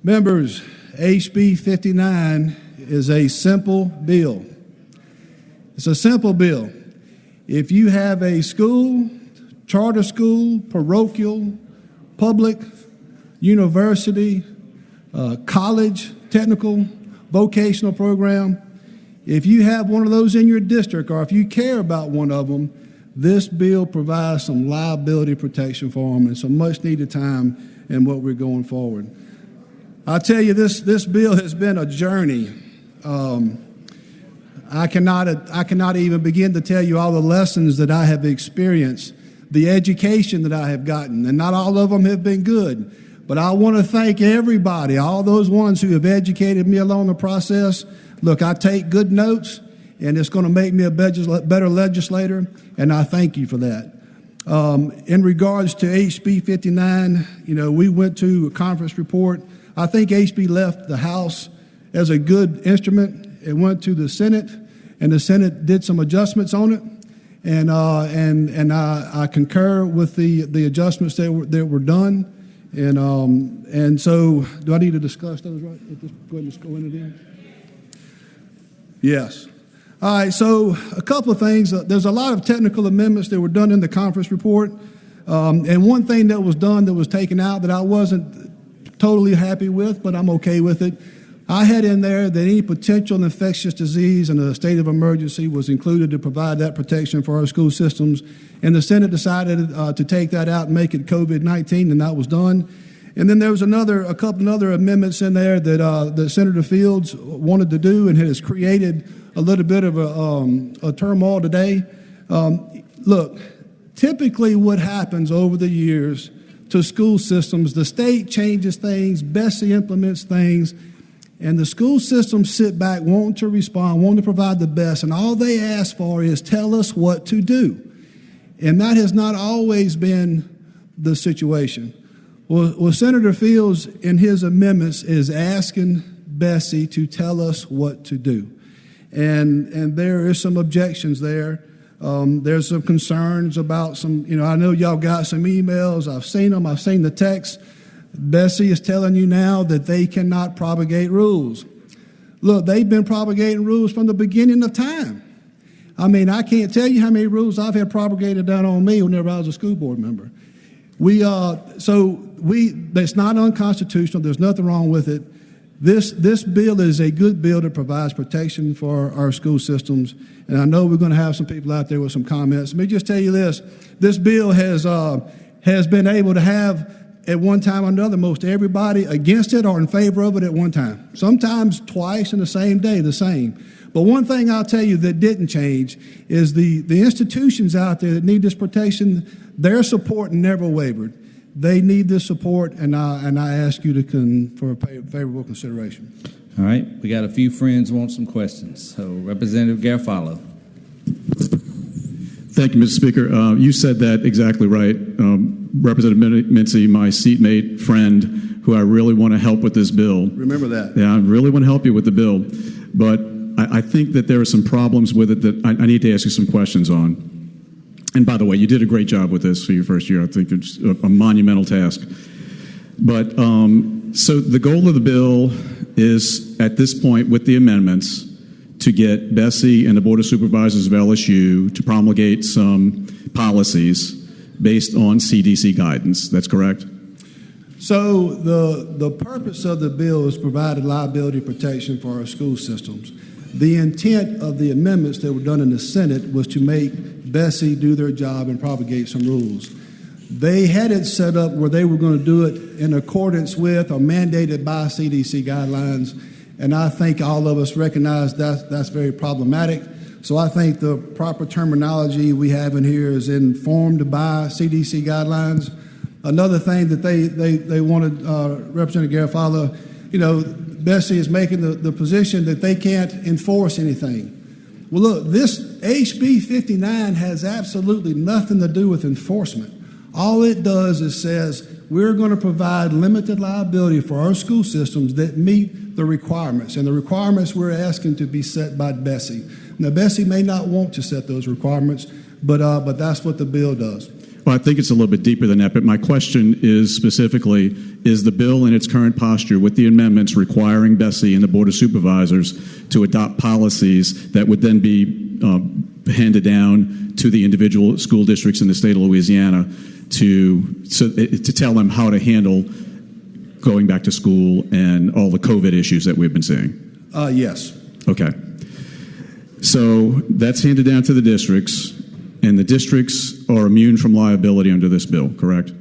Members, HB59 is a simple bill. It's a simple bill. If you have a school, charter school, parochial, public, university, college, technical, vocational program, if you have one of those in your district or if you care about one of them, this bill provides some liability protection for them and some much needed time in what we're going forward. I tell you, this bill has been a journey. I cannot even begin to tell you all the lessons that I have experienced, the education that I have gotten, and not all of them have been good. But I want to thank everybody, all those ones who have educated me along the process. Look, I take good notes, and it's going to make me a better legislator, and I thank you for that. In regards to HB 59, we went to a conference report. I think HB left the House as a good instrument. It went to the Senate, and the Senate did some adjustments on it, and I concur with the adjustments that were done. And so, do I need to discuss those right? Go ahead and just go into them. Yes. All right. So, a couple of things. There's a lot of technical amendments that were done in the conference report, and one thing that was done that was taken out that I wasn't totally happy with, but I'm okay with it. I had in there that any potential infectious disease in a state of emergency was included to provide that protection for our school systems. And the Senate decided to take that out and make it COVID-19, and that was done. And then there was a couple other amendments in there that Senator Fields wanted to do and has created a little bit of a turmoil today. Look, typically what happens over the years to school systems, the state changes things, Bessie implements things, and the school systems sit back, wanting to respond, wanting to provide the best, and all they ask for is tell us what to do. And that has not always been the situation. Well, Senator Fields, in his amendments, is asking Bessie to tell us what to do. And there is some objections there. There's some concerns about some, I know y'all got some emails. I've seen them. I've seen the text. Bessie is telling you now that they cannot propagate rules. Look, they've been propagating rules from the beginning of time. I mean, I can't tell you how many rules I've had propagated down on me whenever I was a school board member. That's not unconstitutional. There's nothing wrong with it. This bill is a good bill that provides protection for our school systems, and I know we're going to have some people out there with some comments. Let me just tell you this. This bill has been able to have, at one time or another, most everybody against it or in favor of it at one time. Sometimes twice in the same day, the same. But one thing I'll tell you that didn't change is the institutions out there that need this protection, their support never wavered. They need this support, and I ask you for a favorable consideration. All right. We got a few friends who want some questions. So, Representative Garofalo. Thank you, Mr. Speaker. You said that exactly right. Representative Mincy, my seatmate friend, who I really want to help with this bill. Remember that. Yeah, I really want to help you with the bill. But I think that there are some problems with it that I need to ask you some questions on. And by the way, you did a great job with this for your first year. I think it's a monumental task. But so the goal of the bill is, at this point with the amendments, to get Bessie and the Board of Supervisors of LSU to promulgate some policies based on CDC guidance. That's correct? So the purpose of the bill is provided liability protection for our school systems. The intent of the amendments that were done in the Senate was to make Bessie do their job and propagate some rules. They had it set up where they were going to do it in accordance with or mandated by CDC guidelines, and I think all of us recognize that's very problematic. So I think the proper terminology we have in here is informed by CDC guidelines. Another thing that they wanted, Representative Garofalo, Bessie is making the position that they can't enforce anything. Well, look, this HB 59 has absolutely nothing to do with enforcement. All it does is says we're going to provide limited liability for our school systems that meet the requirements, and the requirements we're asking to be set by Bessie. Now, Bessie may not want to set those requirements, but that's what the bill does. Well, I think it's a little bit deeper than that, but my question is specifically, is the bill in its current posture with the amendments requiring Bessie and the Board of Supervisors to adopt policies that would then be handed down to the individual school districts in the state of Louisiana to tell them how to handle going back to school and all the COVID issues that we've been seeing? Yes. Okay. So that's handed down to the districts, and the districts are immune from liability under this bill, correct?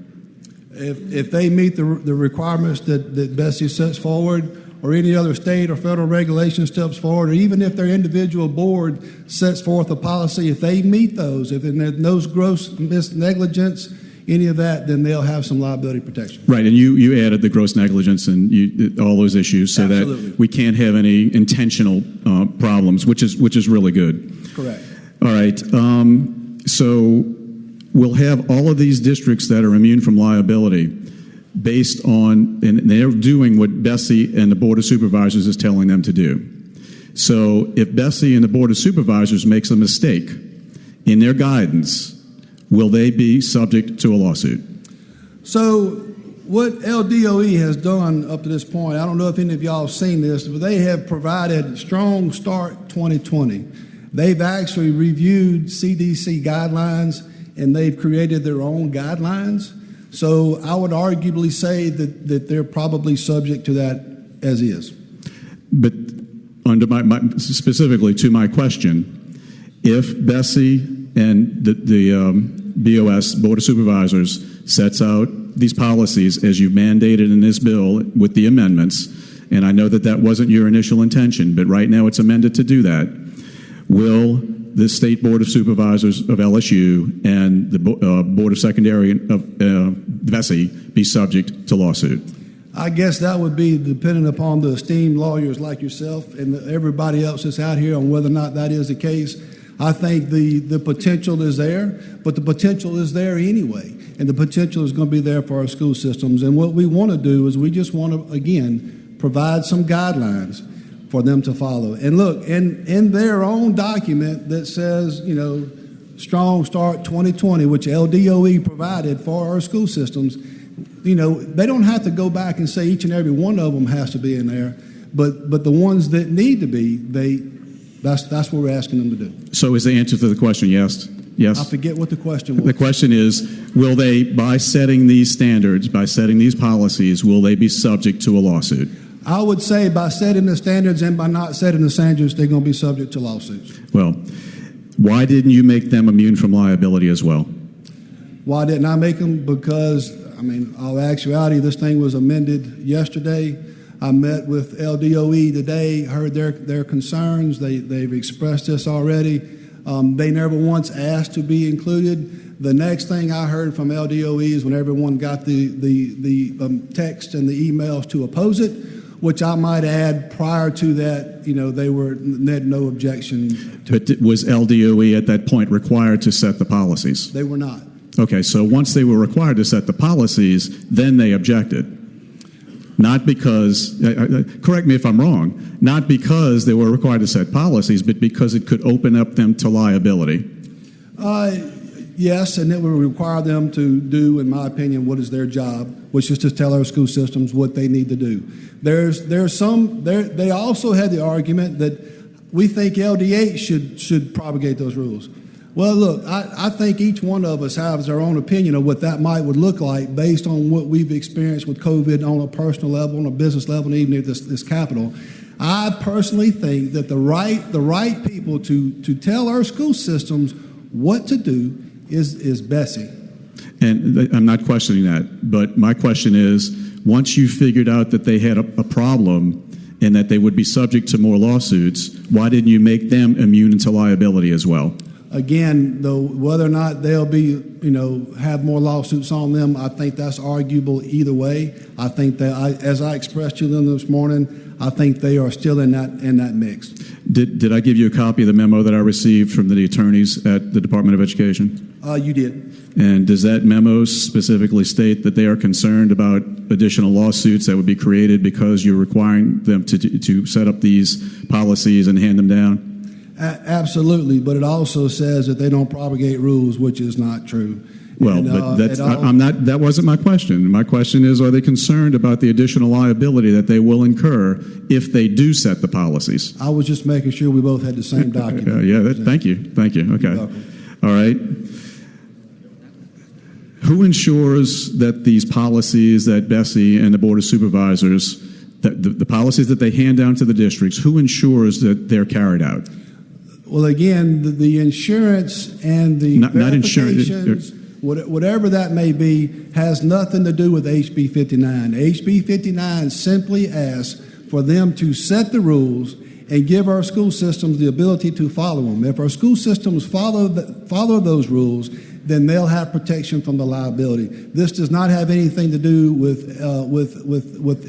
If they meet the requirements that Bessie sets forward, or any other state or federal regulation steps forward, or even if their individual board sets forth a policy, if they meet those, if there's no gross negligence, any of that, then they'll have some liability protection. Right, and you added the gross negligence and all those issues so Absolutely. that we can't have any intentional problems, which is really good. Correct. All right, so we'll have all of these districts that are immune from liability based on, and they're doing what Bessie and the Board of Supervisors is telling them to do. So if Bessie and the Board of Supervisors makes a mistake in their guidance, will they be subject to a lawsuit? So what LDOE has done up to this point, I don't know if any of y'all have seen this, but they have provided Strong Start 2020. They've actually reviewed CDC guidelines, and they've created their own guidelines. So I would arguably say that they're probably subject to that as is. But under my specifically to my question, if Bessie and the BOS, Board of Supervisors, sets out these policies as you mandated in this bill with the amendments, and I know that wasn't your initial intention, but right now it's amended to do that, will the State Board of Supervisors of LSU and the Board of Secondary of Bessie be subject to lawsuit? I guess that would be dependent upon the esteemed lawyers like yourself and everybody else that's out here on whether or not that is the case. I think the potential is there, but the potential is there anyway, and the potential is going to be there for our school systems. And what we want to do is we just want to, again, provide some guidelines for them to follow. And look, in their own document that says, Strong Start 2020, which LDOE provided for our school systems, they don't have to go back and say each and every one of them has to be in there, but the ones that need to be, that's what we're asking them to do. So is the answer to the question yes? Yes. I forget what the question was. The question is, will they, by setting these standards, by setting these policies, will they be subject to a lawsuit? I would say by setting the standards and by not setting the standards, they're going to be subject to lawsuits. Well, why didn't you make them immune from liability as well? Why didn't I make them? Because, all actuality, this thing was amended yesterday. I met with LDOE today, heard their concerns. They've expressed this already. They never once asked to be included. The next thing I heard from LDOE is when everyone got the text and the emails to oppose it, which I might add prior to that, they had no objection to. But was LDOE at that point required to set the policies? They were not. Okay, so once they were required to set the policies, then they objected. Not because, correct me if I'm wrong, not because they were required to set policies, but because it could open up them to liability. Yes, and it would require them to do, in my opinion, what is their job, which is to tell our school systems what they need to do. They also had the argument that we think LDH should propagate those rules. Well, look, I think each one of us has our own opinion of what that would look like based on what we've experienced with COVID on a personal level, on a business level, and even at this Capitol. I personally think that the right people to tell our school systems what to do is Bessie. And I'm not questioning that, but my question is, once you figured out that they had a problem and that they would be subject to more lawsuits, why didn't you make them immune to liability as well? Again, though, whether or not they'll be, have more lawsuits on them, I think that's arguable either way. I think that, as I expressed to them this morning, I think they are still in that mix. Did I give you a copy of the memo that I received from the attorneys at the Department of Education? You did. And does that memo specifically state that they are concerned about additional lawsuits that would be created because you're requiring them to set up these policies and hand them down? Absolutely, but it also says that they don't propagate rules, which is not true. Well, And, but that's, it all- I'm not. That wasn't my question. My question is: are they concerned about the additional liability that they will incur if they do set the policies? I was just making sure we both had the same document. Thank you. Okay. You're welcome. All right. Who ensures that these policies that Bessie and the Board of Supervisors, that the policies that they hand down to the districts, who ensures that they're carried out? Well, again, the insurance and the Not insurance. verifications, whatever that may be, has nothing to do with HB59. HB59 simply asks for them to set the rules and give our school systems the ability to follow them. If our school systems follow those rules, then they'll have protection from the liability. This does not have anything to do with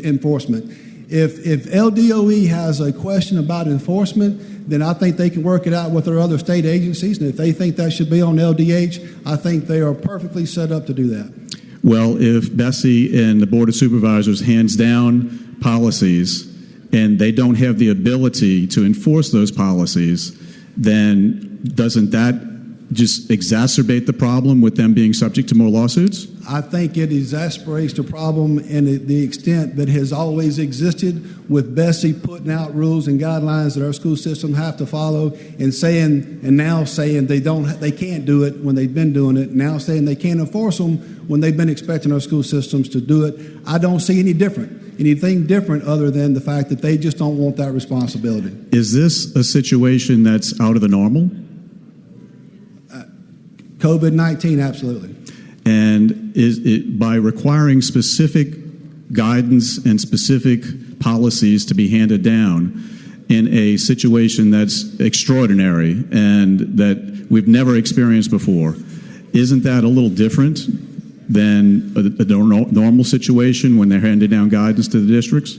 enforcement. If LDOE has a question about enforcement, then I think they can work it out with their other state agencies. And if they think that should be on LDH, I think they are perfectly set up to do that. Well, if Bessie and the Board of Supervisors hands down policies and they don't have the ability to enforce those policies, then doesn't that just exacerbate the problem with them being subject to more lawsuits? I think it exasperates the problem in the extent that has always existed with Bessie putting out rules and guidelines that our school system have to follow and now saying they can't do it when they've been doing it, now saying they can't enforce them when they've been expecting our school systems to do it. I don't see anything different other than the fact that they just don't want that responsibility. Is this a situation that's out of the normal? COVID-19, absolutely. And is it by requiring specific guidance and specific policies to be handed down in a situation that's extraordinary and that we've never experienced before, isn't that a little different than a normal situation when they're handing down guidance to the districts?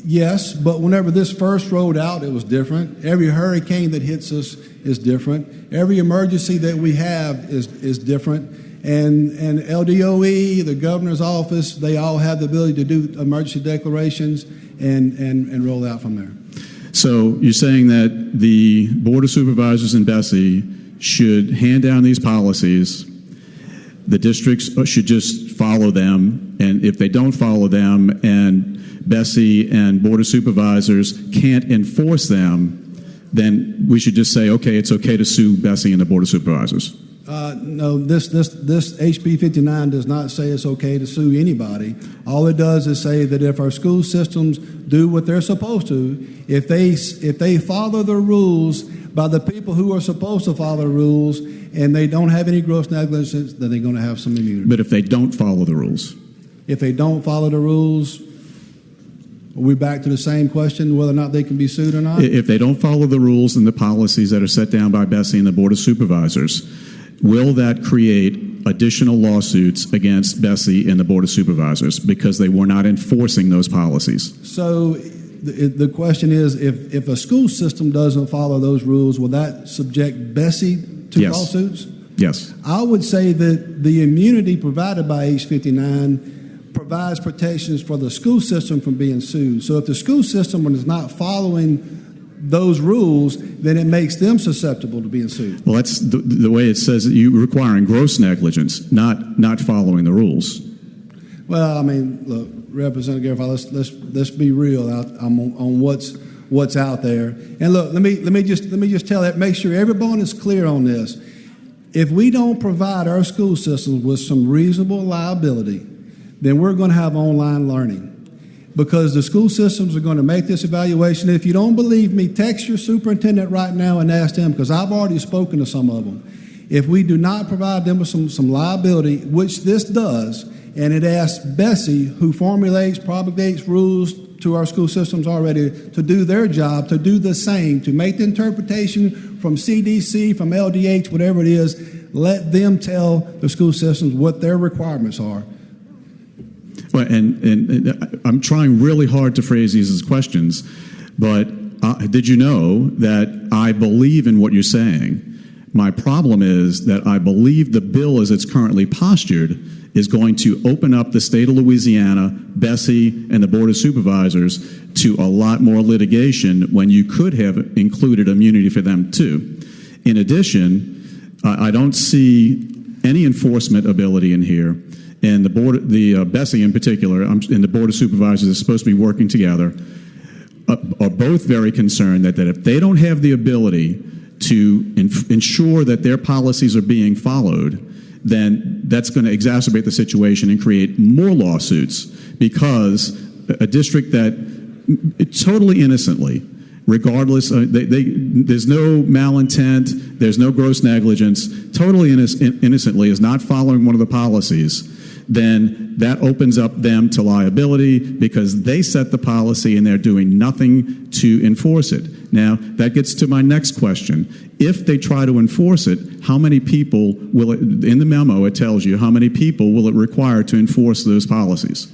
Yes, but whenever this first rolled out, it was different. Every hurricane that hits us is different. Every emergency that we have is different. And LDOE, the governor's office, they all have the ability to do emergency declarations and roll out from there. So you're saying that the Board of Supervisors and Bessie should hand down these policies, the districts should just follow them, and if they don't follow them and Bessie and Board of Supervisors can't enforce them, then we should just say, okay, it's okay to sue Bessie and the Board of Supervisors. No, this HB59 does not say it's okay to sue anybody. All it does is say that if our school systems do what they're supposed to, if they follow the rules by the people who are supposed to follow the rules, and they don't have any gross negligence, then they're going to have some immunity. But if they don't follow the rules? If they don't follow the rules, are we back to the same question, whether or not they can be sued or not? If they don't follow the rules and the policies that are set down by Bessie and the Board of Supervisors, will that create additional lawsuits against Bessie and the Board of Supervisors because they were not enforcing those policies? So the question is, if a school system doesn't follow those rules, will that subject Bessie to lawsuits? Yes. I would say that the immunity provided by H59 provides protections for the school system from being sued. So if the school system is not following those rules, then it makes them susceptible to being sued. Well, that's the way it says that you're requiring gross negligence, not following the rules. Well, I mean, look, Representative Garofalo, let's be real on what's out there. And look, let me just tell that, make sure everyone is clear on this. If we don't provide our school systems with some reasonable liability, then we're going to have online learning, because the school systems are going to make this evaluation. If you don't believe me, text your superintendent right now and ask them, because I've already spoken to some of them. If we do not provide them with some liability, which this does, and it asks Bessie, who promulgates rules to our school systems already, to do their job, to do the same, to make the interpretation from CDC, from LDH, whatever it is, let them tell the school systems what their requirements are. Well, and I'm trying really hard to phrase these as questions, but did you know that I believe in what you're saying? My problem is that I believe the bill as it's currently postured is going to open up the state of Louisiana, Bessie, and the Board of Supervisors to a lot more litigation when you could have included immunity for them too. In addition, I don't see any enforcement ability in here. And the board, Bessie in particular, and the Board of Supervisors is supposed to be working together, are both very concerned that if they don't have the ability to ensure that their policies are being followed, then that's going to exacerbate the situation and create more lawsuits, because a district that totally innocently, regardless, there's no malintent, there's no gross negligence, totally innocently is not following one of the policies, then that opens up them to liability because they set the policy and they're doing nothing to enforce it. Now, that gets to my next question. If they try to enforce it, how many people will it, in the memo it tells you, how many people will it require to enforce those policies?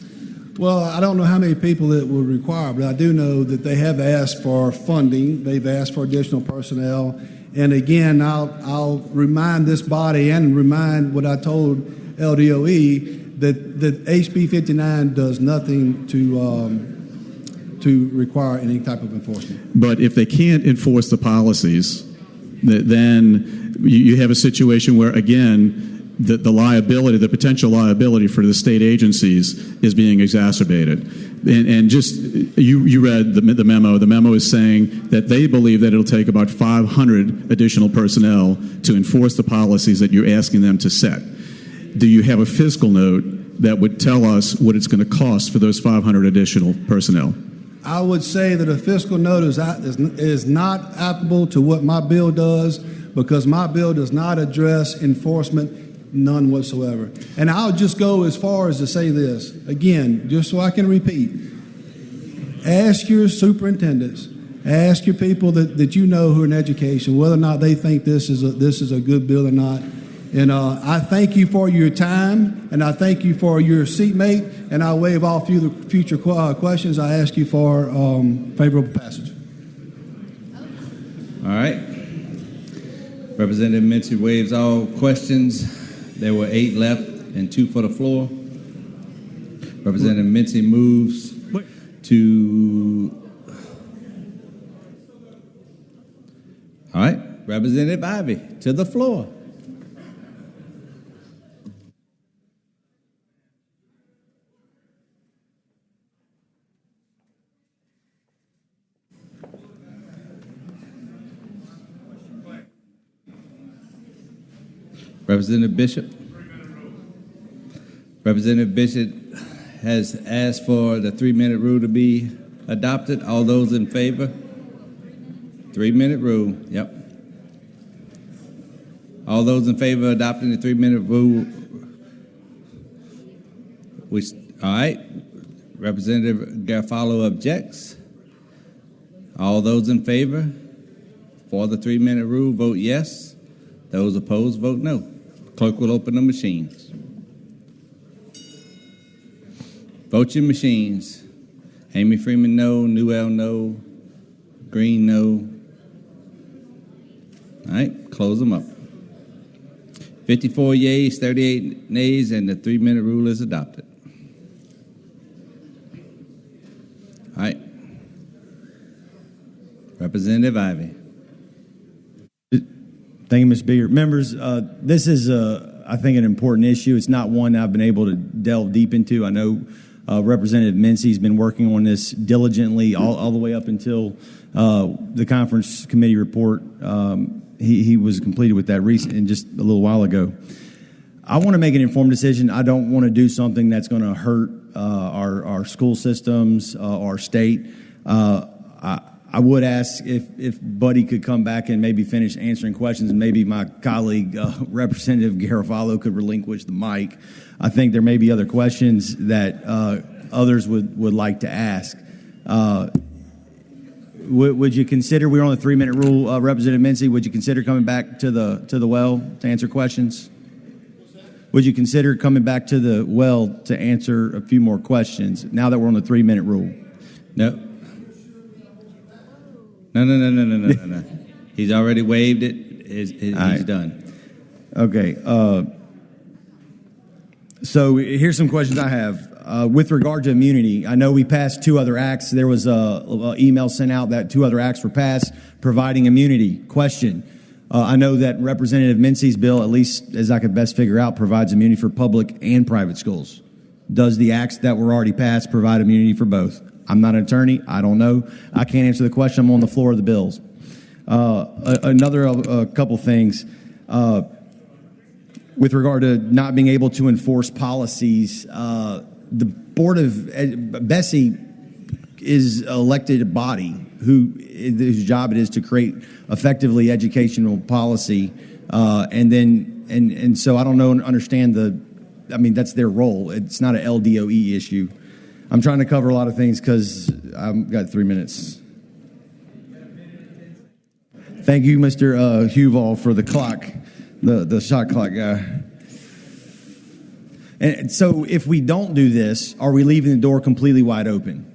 Well, I don't know how many people it will require, but I do know that they have asked for funding. They've asked for additional personnel. And again, I'll remind this body and remind what I told LDOE that HB59 does nothing to require any type of enforcement. But if they can't enforce the policies, then you have a situation where, again, the liability, the potential liability for the state agencies is being exacerbated. And just, you read the memo. The memo is saying that they believe that it'll take about 500 additional personnel to enforce the policies that you're asking them to set. Do you have a fiscal note that would tell us what it's going to cost for those 500 additional personnel? I would say that a fiscal note is not applicable to what my bill does, because my bill does not address enforcement, none whatsoever. And I'll just go as far as to say this, again, just so I can repeat. Ask your superintendents, ask your people that you know who are in education, whether or not they think this is a good bill or not. And I thank you for your time, and I thank you for your seatmate, and I waive all future questions. I ask you for favorable passage. All right. Representative Mincy waives all questions. There were 8 left and 2 for the floor. Representative Mincy moves to... All right. Representative Ivey to the floor. Representative Bishop. Representative Bishop has asked for the 3-minute rule to be adopted. All those in favor? 3-minute rule. Yep. All those in favor of adopting the 3-minute rule? All right. Representative Garofalo objects. All those in favor for the 3-minute rule vote yes. Those opposed vote no. Clerk will open the machines. Vote your machines. Amy Freeman, no. Newell, no. Green, no. All right, close them up. 54 yeas, 38 nays, and the 3-minute rule is adopted. All right. Representative Ivey. Thank you, Mr. Beard. Members, this is, I think, an important issue. It's not one I've been able to delve deep into. I know Representative Mincy's been working on this diligently all the way up until the conference committee report. He was completed with that just a little while ago. I want to make an informed decision. I don't want to do something that's going to hurt our school systems, our state. I would ask if Buddy could come back and maybe finish answering questions, and maybe my colleague, Representative Garofalo, could relinquish the mic. I think there may be other questions that others would like to ask. Would you consider, we're on the 3-minute rule, Representative Mincy, would you consider coming back to the well to answer questions? Would you consider coming back to the well to answer a few more questions now that we're on the 3-minute rule? No. No. He's already waived it. He's right. Done. Okay. So here's some questions I have. With regard to immunity, I know we passed 2 other acts. There was an email sent out that 2 other acts were passed providing immunity. Question, I know that Representative Mincy's bill, at least as I could best figure out, provides immunity for public and private schools. Does the acts that were already passed provide immunity for both? I'm not an attorney. I don't know. I can't answer the question. I'm on the floor of the bills. Another couple things. With regard to not being able to enforce policies, the Board of Bessie is an elected body whose job it is to create effectively educational policy, and so I don't know and understand that's their role. It's not an LDOE issue. I'm trying to cover a lot of things because I've got 3 minutes. Thank you, Mr. Huval, for the clock, the shot clock guy. And so if we don't do this, are we leaving the door completely wide open?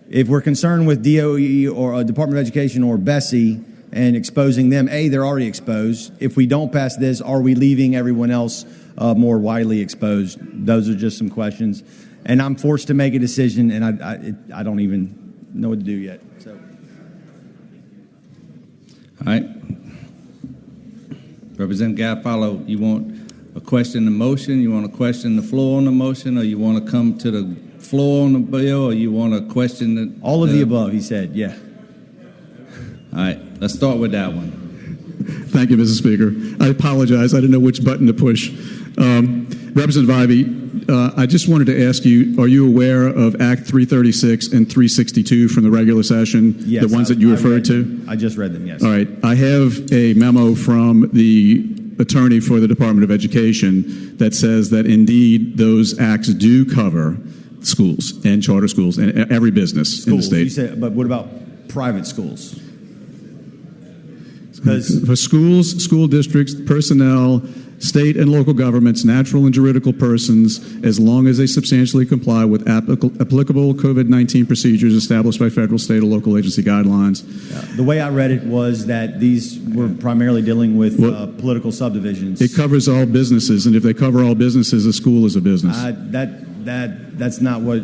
If we're concerned with DOE or Department of Education or Bessie and exposing them, they're already exposed. If we don't pass this, are we leaving everyone else more widely exposed? Those are just some questions. And I'm forced to make a decision, and I don't even know what to do yet. So. All right. Representative Garofalo, you want a question the motion? You want to question the floor on the motion, or you want to come to the floor on the bill, or you want to question the... All of the above, he said, yeah. All right, let's start with that one. Thank you, Mr. Speaker. I apologize. I didn't know which button to push. Representative Ivey, I just wanted to ask you, are you aware of Act 336 and 362 from the regular session? Yes. The ones that you referred to? I just read them, yes. All right. I have a memo from the attorney for the Department of Education that says that indeed those acts do cover schools and charter schools and every business in the state. You said, but what about private schools? For schools, school districts, personnel, state and local governments, natural and juridical persons, as long as they substantially comply with applicable COVID-19 procedures established by federal, state, or local agency guidelines. The way I read it was that these were primarily dealing with political subdivisions. It covers all businesses, and if they cover all businesses, a school is a business. That's not what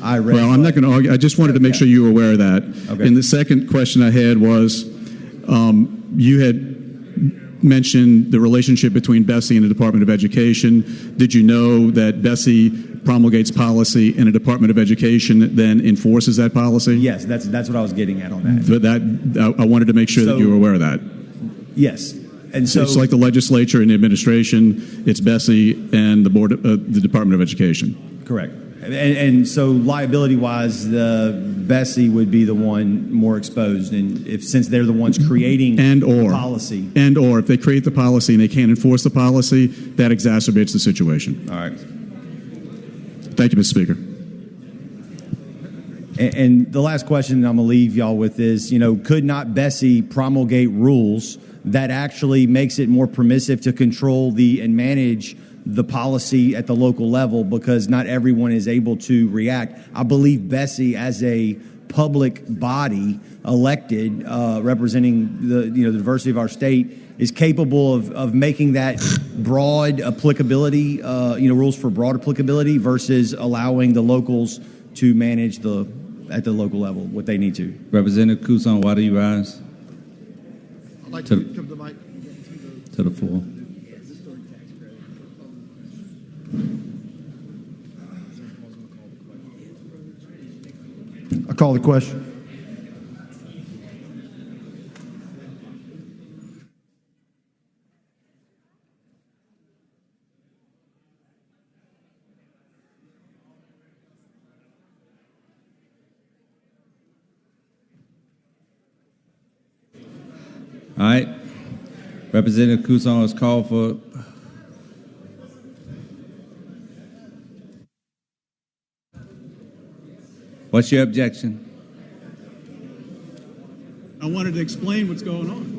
I read. Well, I'm not going to argue. I just wanted to make sure you were aware of that. Okay. And the second question I had was, you had mentioned the relationship between Bessie and the Department of Education. Did you know that Bessie promulgates policy and the Department of Education then enforces that policy? Yes, that's what I was getting at on that. But I wanted to make sure that you were aware of that. Yes. And so it's like the legislature and the administration. It's Bessie and the Department of Education. Correct. And so liability-wise, Bessie would be the one more exposed, and since they're the ones creating the policy. And or if they create the policy and they can't enforce the policy, that exacerbates the situation. All right. Thank you, Mr. Speaker. And the last question I'm going to leave y'all with is, could not Bessie promulgate rules that actually makes it more permissive to control and manage the policy at the local level, because not everyone is able to react? I believe Bessie, as a public body elected, representing the diversity of our state, is capable of making that broad applicability, rules for broad applicability, versus allowing the locals to manage at the local level what they need to. Representative Couson, why do you rise? I'd like to come to the mic. To the floor. I call the question. All right. Representative Couson is called for. What's your objection? I wanted to explain what's going on.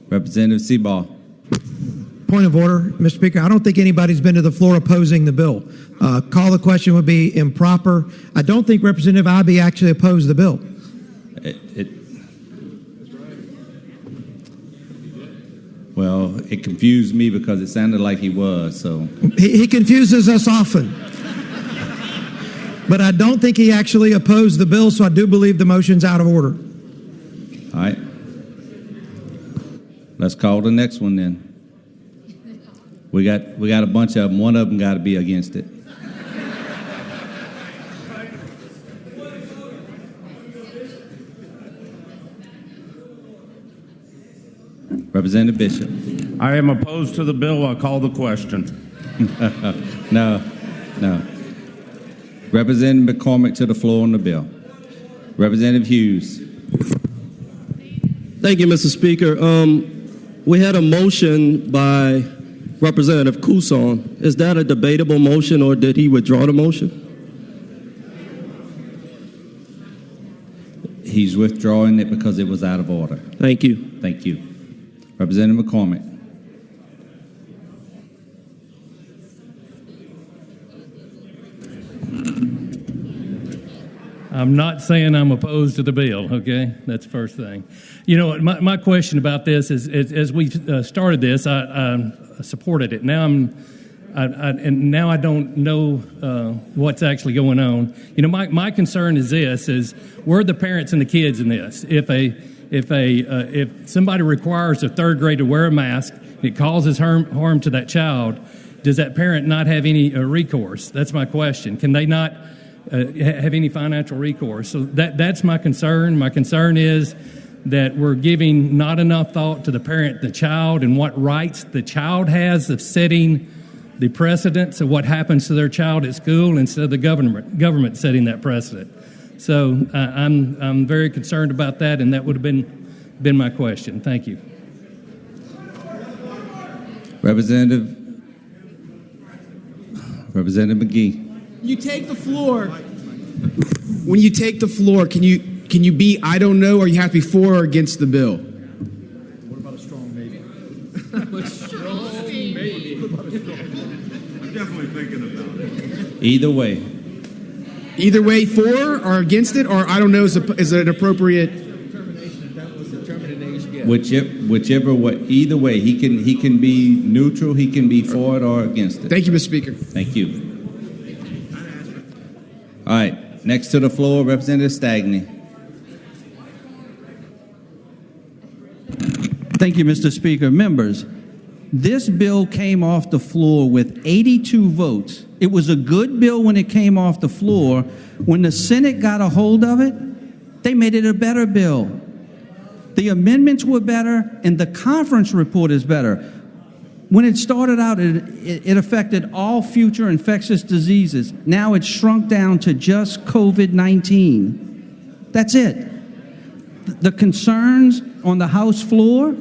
Representative Seaball. Point of order, Mr. Speaker. I don't think anybody's been to the floor opposing the bill. Call the question would be improper. I don't think Representative Ivey actually opposed the bill. Well, it confused me because it sounded like he was. So he confuses us often. But I don't think he actually opposed the bill, so I do believe the motion's out of order. All right. Let's call the next one then. We got a bunch of them. One of them got to be against it. Representative Bishop. I am opposed to the bill. I'll call the question. No. Representative McCormick to the floor on the bill. Representative Hughes. Thank you, Mr. Speaker. We had a motion by Representative Kuson. Is that a debatable motion, or did he withdraw the motion? He's withdrawing it because it was out of order. Thank you. Thank you. Representative McCormick. I'm not saying I'm opposed to the bill, okay? That's the first thing. You know, my question about this is as we started this, I supported it. Now now I don't know what's actually going on. You know, my concern is this: is we're the parents and the kids in this. If somebody requires a third grade to wear a mask, it causes harm to that child, does that parent not have any recourse? That's my question. Can they not have any financial recourse? So that's my concern. My concern is that we're giving not enough thought to the parent, the child, and what rights the child has of setting the precedence of what happens to their child at school instead of the government setting that precedent. So I'm very concerned about that, and that would have been my question. Thank you. Representative McGee. You take the floor. When you take the floor, can you be I don't know, or you have to be for or against the bill? What about a strong maybe? I'm definitely thinking about it. Either way. Either way, for or against it, or I don't know is an appropriate. Whichever way. Either way, he can be neutral. He can be for it or against it. Thank you, Mr. Speaker. Thank you. All right. Next to the floor, Representative Stagney. Thank you, Mr. Speaker. Members, this bill came off the floor with 82 votes. It was a good bill when it came off the floor. When the Senate got a hold of it, they made it a better bill. The amendments were better, and the conference report is better. When it started out, it affected all future infectious diseases. Now it's shrunk down to just COVID-19. That's it. The concerns on the House floor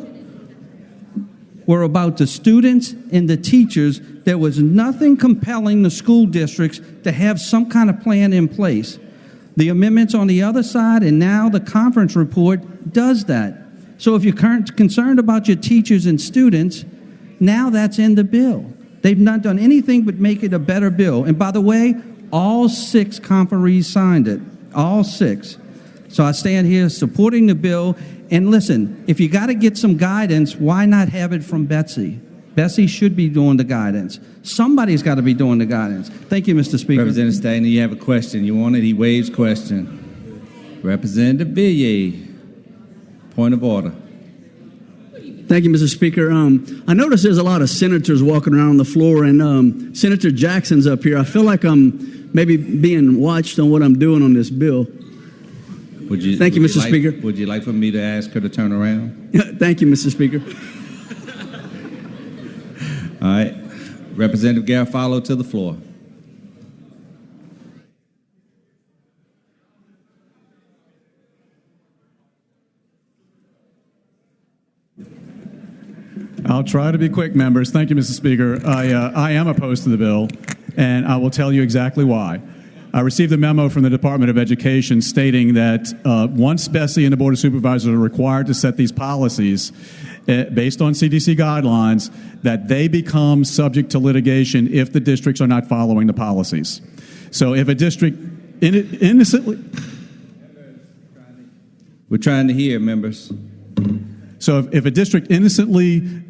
were about the students and the teachers. There was nothing compelling the school districts to have some kind of plan in place. The amendments on the other side, and now the conference report does that. So if you're concerned about your teachers and students, now that's in the bill. They've not done anything but make it a better bill. And by the way, all 6 conferees signed it. All 6. So I stand here supporting the bill. And listen, if you got to get some guidance, why not have it from Betsy? Betsy should be doing the guidance. Somebody's got to be doing the guidance. Thank you, Mr. Speaker. Representative Stagney, you have a question. You want it? He waives question. Representative Villiers, point of order. Thank you, Mr. Speaker. I notice there's a lot of senators walking around on the floor, and Senator Jackson's up here. I feel like I'm maybe being watched on what I'm doing on this bill. Thank you, Mr. Speaker. Would you like for me to ask her to turn around? Thank you, Mr. Speaker. All right. Representative Garofalo to the floor. I'll try to be quick, members. Thank you, Mr. Speaker. I am opposed to the bill, and I will tell you exactly why. I received a memo from the Department of Education stating that once Bessie and the Board of Supervisors are required to set these policies based on CDC guidelines, that they become subject to litigation if the districts are not following the policies. So if a district innocently... We're trying to hear, members. So if a district innocently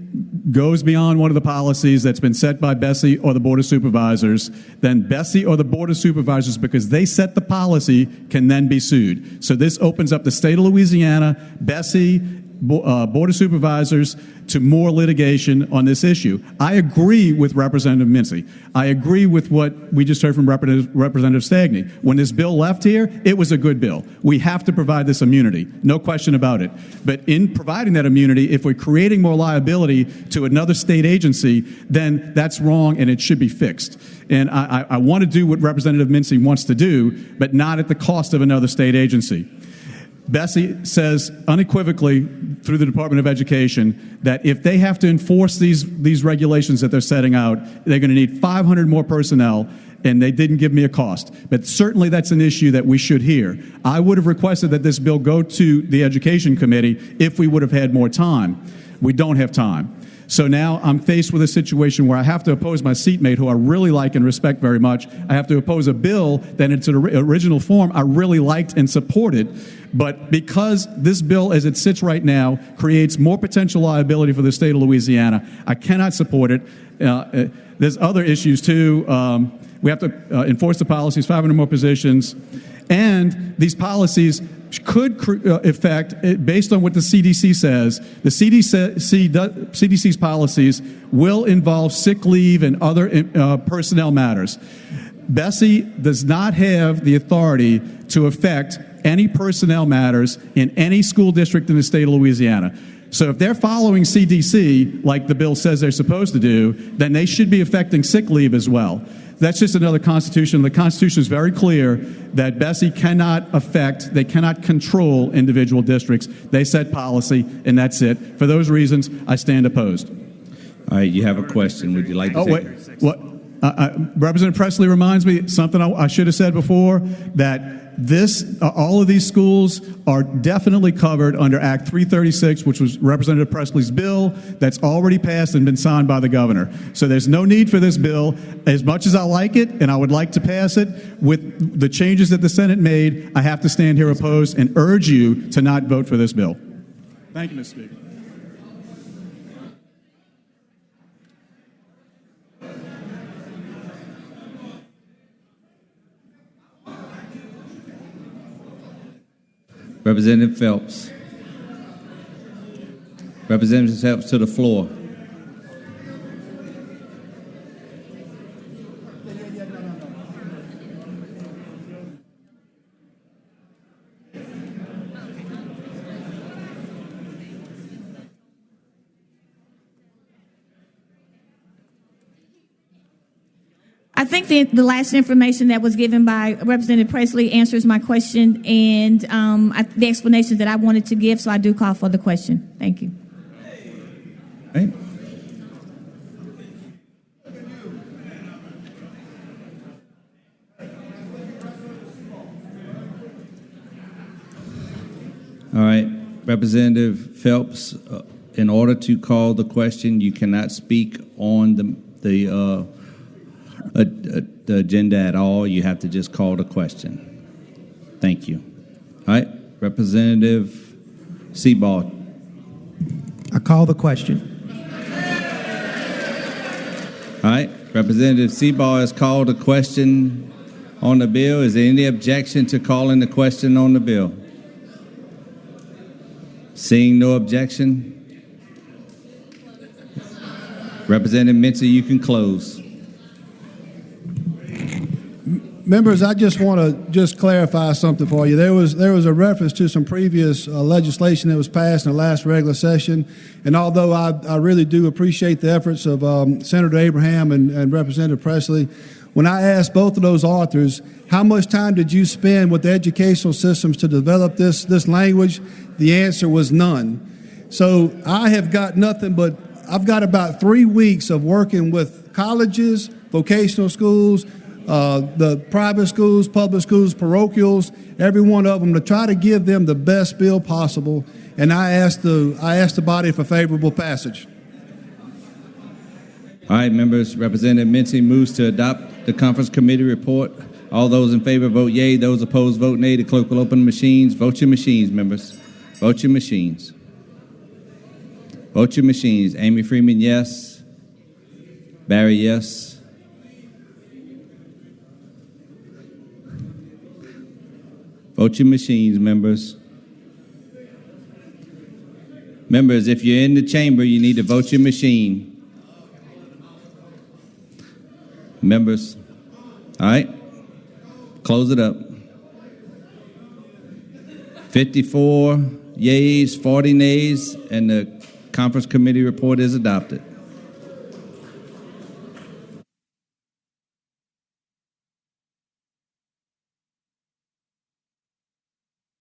goes beyond one of the policies that's been set by Bessie or the Board of Supervisors, then Bessie or the Board of Supervisors, because they set the policy, can then be sued. So this opens up the state of Louisiana, Bessie, Board of Supervisors to more litigation on this issue. I agree with Representative Mincy. I agree with what we just heard from Representative Stagney. When this bill left here, it was a good bill. We have to provide this immunity, no question about it. But in providing that immunity, if we're creating more liability to another state agency, then that's wrong and it should be fixed. And I want to do what Representative Mincy wants to do, but not at the cost of another state agency. Bessie says unequivocally through the Department of Education that if they have to enforce these regulations that they're setting out, they're going to need 500 more personnel, and they didn't give me a cost. But certainly that's an issue that we should hear. I would have requested that this bill go to the Education Committee if we would have had more time. We don't have time. So now I'm faced with a situation where I have to oppose my seatmate, who I really like and respect very much. I have to oppose a bill that in its original form I really liked and supported. But because this bill, as it sits right now, creates more potential liability for the state of Louisiana, I cannot support it. There's other issues, too. We have to enforce the policies, 500 more positions. And these policies could affect, based on what the CDC says, the CDC's policies will involve sick leave and other personnel matters. Bessie does not have the authority to affect any personnel matters in any school district in the state of Louisiana. So if they're following CDC, like the bill says they're supposed to do, then they should be affecting sick leave as well. That's just another Constitution. The Constitution is very clear that Bessie cannot affect, they cannot control individual districts. They set policy, and that's it. For those reasons, I stand opposed. All right, you have a question. Would you like to say? Wait. What? Representative Presley reminds me something I should have said before, that all of these schools are definitely covered under Act 336, which was Representative Presley's bill that's already passed and been signed by the governor. So there's no need for this bill. As much as I like it, and I would like to pass it, with the changes that the Senate made, I have to stand here opposed and urge you to not vote for this bill. Thank you, Mr. Speaker. Representative Phelps. Representative Phelps to the floor. I think the last information that was given by Representative Presley answers my question and the explanations that I wanted to give, so I do call for the question. Thank you. Right. All right, Representative Phelps, in order to call the question, you cannot speak on the agenda at all. You have to just call the question. Thank you. All right, Representative Seabald. I call the question. All right, Representative Seabald has called a question on the bill. Is there any objection to calling the question on the bill? Seeing no objection, Representative Mincy, you can close. Members, I just want to clarify something for you. There was a reference to some previous legislation that was passed in the last regular session, and although I really do appreciate the efforts of Senator Abraham and Representative Presley, when I asked both of those authors, how much time did you spend with the educational systems to develop this language, the answer was none. So I have got nothing but, I've got about 3 weeks of working with colleges, vocational schools, the private schools, public schools, parochials, every one of them, to try to give them the best bill possible. And I asked the body for favorable passage. All right, members, Representative Mincy moves to adopt the conference committee report. All those in favor vote yea. Those opposed vote nay. The clerk will open the machines. Vote your machines, members. Vote your machines. Vote your machines. Amy Freeman, yes. Barry, yes. Vote your machines, members. Members, if you're in the chamber, you need to vote your machine. Members, all right, close it up. 54 yeas, 40 nays, and the conference committee report is adopted.